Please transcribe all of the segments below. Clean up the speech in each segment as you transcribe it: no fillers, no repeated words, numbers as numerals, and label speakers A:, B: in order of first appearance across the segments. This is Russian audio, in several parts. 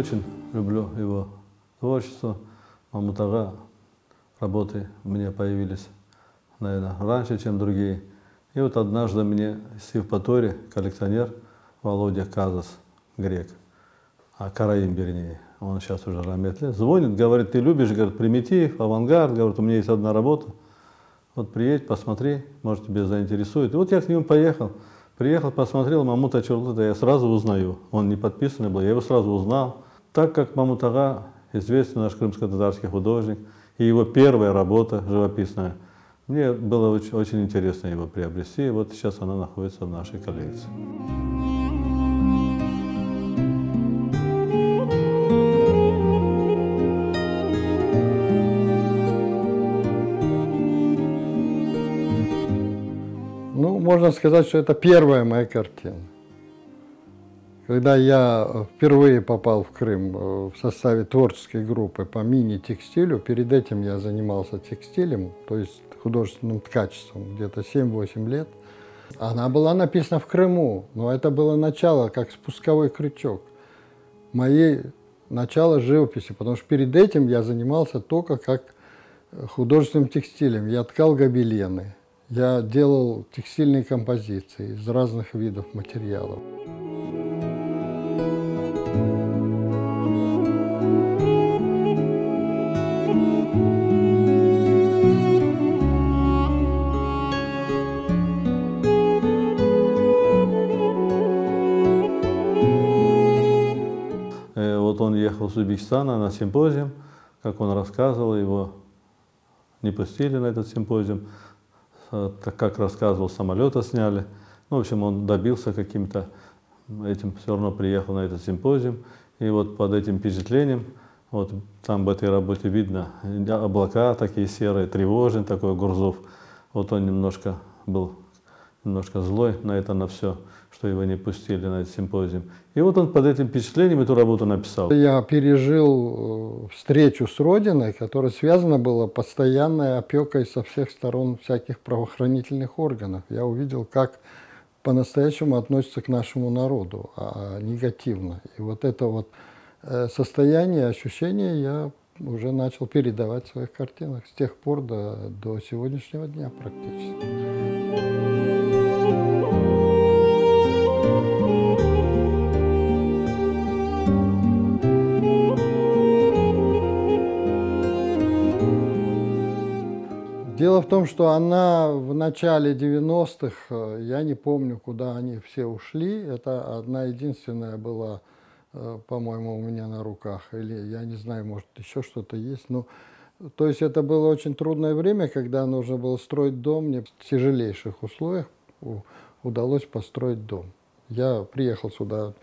A: очень люблю его творчество. Мамут ага работы у меня появились, наверное, раньше, чем другие. И вот однажды мне с Евпатории коллекционер Володя Казас, грек, Караим, вернее, он сейчас уже рахметли, звонит, говорит: ты любишь, говорит, примитив, авангард, говорит, у меня есть одна работа, вот приедь, посмотри, может, тебе заинтересует. И вот я к нему поехал, посмотрел, Мамут Ачурлыда я сразу узнаю, он не подписанный был, я его сразу узнал. Так как Мамут ага известный наш крымско-татарский художник, и его первая работа живописная, мне было очень интересно его приобрести, и вот сейчас она находится в нашей коллекции.
B: Ну, можно сказать, что это первая моя картина. Когда я впервые попал в Крым в составе творческой группы по мини-текстилю, перед этим я занимался текстилем, то есть художественным ткачеством, где-то 7-8 лет. Она была написана в Крыму, но это было начало, как спусковой крючок. Начало живописи, потому что перед этим я занимался только как художественным текстилем. Я ткал гобелены, я делал текстильные композиции из разных видов материалов.
A: Вот он ехал с Узбекистана на симпозиум, как он рассказывал, его не пустили на этот симпозиум, так как рассказывал, самолета сняли. Ну, в общем, он добился каким-то этим, все равно приехал на этот симпозиум. И вот под этим впечатлением, вот там в этой работе видно облака такие серые, тревожный такой Гурзуф. Вот он немножко был злой на это, на все, что его не пустили на этот симпозиум. И вот он под этим впечатлением эту работу написал.
B: Я пережил встречу с Родиной, которая связана была постоянной опекой со всех сторон всяких правоохранительных органов. Я увидел, как по-настоящему относятся к нашему народу, негативно. И вот это вот состояние, ощущение я уже начал передавать в своих картинах с тех пор до сегодняшнего дня практически. Дело в том, что она в начале 90-х, я не помню, куда они все ушли, это одна единственная была, по-моему, у меня на руках, или я не знаю, может, еще что-то есть. Но, то есть это было очень трудное время, когда нужно было строить дом, мне в тяжелейших условиях удалось построить дом. Я приехал сюда,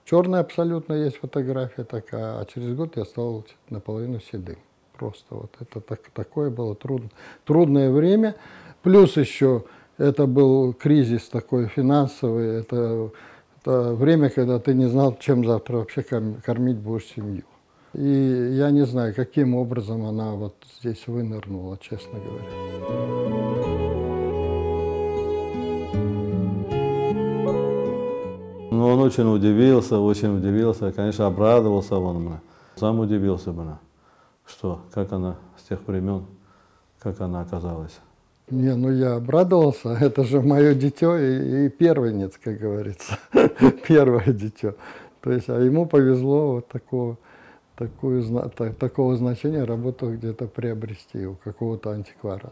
B: черная абсолютно есть фотография такая, а через год я стал наполовину седым. Просто вот это такое было трудное время. Плюс еще это был кризис такой финансовый. Это время, когда ты не знал, чем завтра вообще кормить будешь семью. И я не знаю, каким образом она вот здесь вынырнула, честно говоря.
A: Ну, он очень удивился, конечно, обрадовался он. Сам удивился бы. Что, как она с тех времен, как она оказалась?
B: Не, ну я обрадовался, это же мое дитё и первенец, как говорится, первое дитё. То есть, а ему повезло вот такого значения работу где-то приобрести у какого-то антиквара.